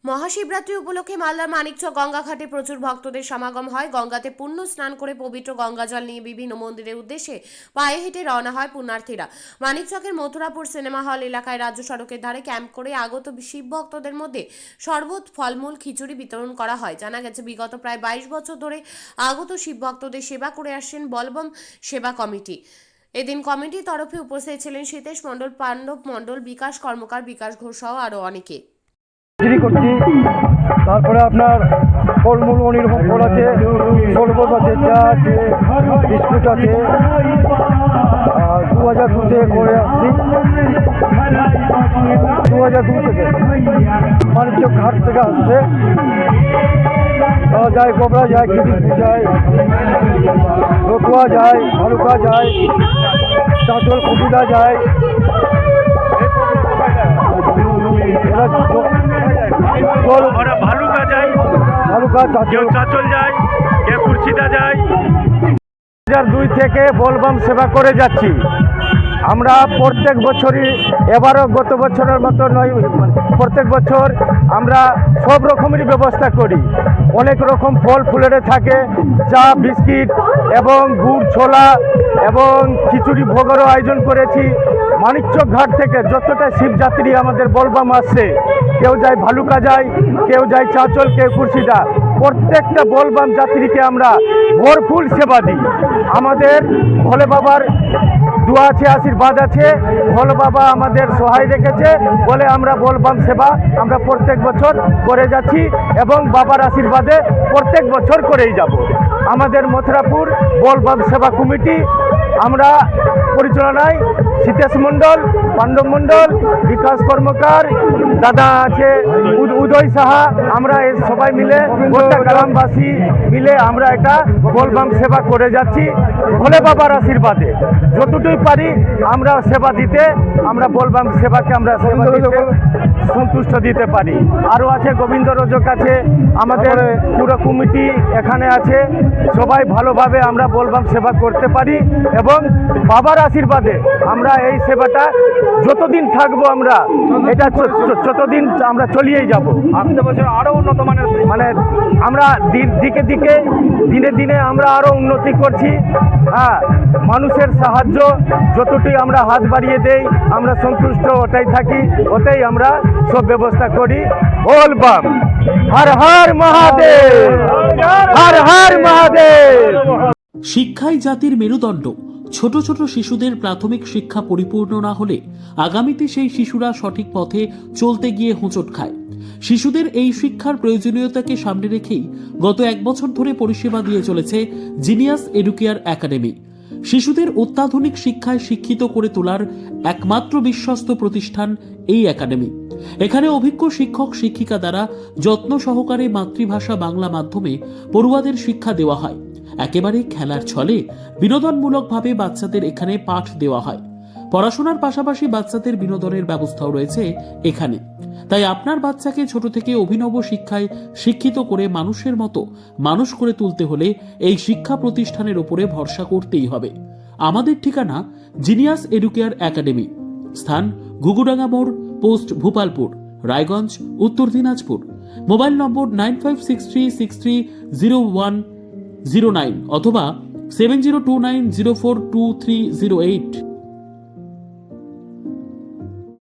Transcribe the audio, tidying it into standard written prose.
মহাশিবরাত্রি উপলক্ষে মালদার মানিকচক গঙ্গাঘাটে প্রচুর ভক্তদের সমাগম হয়। গঙ্গাতে পুণ্য স্নান করে পবিত্র গঙ্গাজল নিয়ে বিভিন্ন মন্দিরের উদ্দেশ্যে পায়ে হেঁটে রওনা হয় পুণ্যার্থীরা। মানিকচকের মথুরাপুর সিনেমা হল এলাকায় রাজ্য সড়কের ধারে ক্যাম্প করে আগত শিব ভক্তদের মধ্যে শরবত, ফলমূল, খিচুড়ি বিতরণ করা হয়। জানা গেছে, বিগত প্রায় 22 বছর ধরে আগত শিব ভক্তদের সেবা করে আসছেন বলবম সেবা কমিটি। এদিন কমিটির তরফে উপস্থিত ছিলেন সীতেশ মণ্ডল, পাণ্ডব মণ্ডল, বিকাশ কর্মকার, বিকাশ ঘোষ সহ আরও অনেকে। করছি। তারপরে আপনার ফলমূল অনেক রকম ফল আছে, শরবত আছে, চা আছে, বিস্কুট আছে। 2002 থেকে করে আসছি, 2002 থেকে মানিকচক ঘাট থেকে আসছে। যায় গোবরা যায়, খিদিরপুর যায়, রতুয়া যায়, ভালুকা যায়, চাঁচল কবিতা যায়। ভালুকা যায়, কেউ চাঁচল যায়, কেউ কুর্শিদা যায়। 2002 থেকে বলবাম সেবা করে যাচ্ছি আমরা প্রত্যেক বছরই। এবারও গত বছরের মতো নয়, প্রত্যেক বছর আমরা সব রকমেরই ব্যবস্থা করি। অনেক রকম ফল ফুলের থাকে, চা, বিস্কিট এবং গুড়, ছোলা এবং খিচুড়ি ভোগেরও আয়োজন করেছি। মানিকচক ঘাট থেকে যতটা শিবযাত্রী আমাদের বলবাম আসছে, কেউ যায় ভালুকা যায়, কেউ যায় চাঁচল, কেউ কুর্শিদা, প্রত্যেকটা বলবাম যাত্রীকে আমরা ভরপুর সেবা দিই। আমাদের ভোলে বাবার দোয়া আছে, আশীর্বাদ আছে। ভোলে বাবা আমাদের সহায় রেখেছে বলে আমরা বলবাম সেবা আমরা প্রত্যেক বছর করে যাচ্ছি এবং বাবার আশীর্বাদে প্রত্যেক বছর করেই যাব। আমাদের মথুরাপুর বলবাম সেবা কমিটি আমরা পরিচালনায় সীতেশ মণ্ডল, পাণ্ডব মণ্ডল, বিকাশ কর্মকার, দাদা আছে উদয় সাহা, আমরা এই সবাই মিলে গোটা গ্রামবাসী মিলে আমরা একটা বলবাম সেবা করে যাচ্ছি। ভোলে বাবার আশীর্বাদে যতটুকুই পারি আমরা সেবা দিতে, আমরা বলবাম সেবাকে আমরা সন্তুষ্ট দিতে পারি। আরও আছে গোবিন্দ রজক আছে, আমাদের পুরো কমিটি এখানে আছে। সবাই ভালোভাবে আমরা বলবাম সেবা করতে পারি এবং বাবার আশীর্বাদে আমরা এই সেবাটা যতদিন থাকবো আমরা এটা যতদিন আমরা চলিয়েই যাব। আসতে বছর আরও উন্নত মানের মানে আমরা দিনে দিনে আমরা আরও উন্নতি করছি। হ্যাঁ, মানুষের সাহায্য যতটুকু আমরা হাত বাড়িয়ে দেই আমরা সন্তুষ্ট ওটাই থাকি, ওটাই আমরা সব ব্যবস্থা করি। বলবাম হর হর মহাদেব, হর হর মহাদেব। শিক্ষাই জাতির মেরুদণ্ড। ছোট ছোট শিশুদের প্রাথমিক শিক্ষা পরিপূর্ণ না হলে আগামীতে সেই শিশুরা সঠিক পথে চলতে গিয়ে হোঁচট খায়। শিশুদের এই শিক্ষার প্রয়োজনীয়তাকে সামনে রেখেই গত 1 বছর ধরে পরিষেবা দিয়ে চলেছে জিনিয়াস এডুকেয়ার একাডেমি। শিশুদের অত্যাধুনিক শিক্ষায় শিক্ষিত করে তোলার একমাত্র বিশ্বস্ত প্রতিষ্ঠান এই একাডেমি। এখানে অভিজ্ঞ শিক্ষক শিক্ষিকা দ্বারা যত্ন সহকারে মাতৃভাষা বাংলা মাধ্যমে পড়ুয়াদের শিক্ষা দেওয়া হয়। একেবারে খেলার ছলে বিনোদনমূলকভাবে বাচ্চাদের এখানে পাঠ দেওয়া হয়। পড়াশোনার পাশাপাশি বাচ্চাদের বিনোদনের ব্যবস্থাও রয়েছে এখানে। তাই আপনার বাচ্চাকে ছোট থেকে অভিনব শিক্ষায় শিক্ষিত করে মানুষের মতো মানুষ করে তুলতে হলে এই শিক্ষা প্রতিষ্ঠানের উপরে ভরসা করতেই হবে। আমাদের ঠিকানা জিনিয়াস এডুকেয়ার একাডেমি, স্থান ঘুঘুডাঙ্গা মোড়, পোস্ট ভূপালপুর, রায়গঞ্জ, উত্তর দিনাজপুর। মোবাইল নম্বর 9563630109 অথবা 7029042308।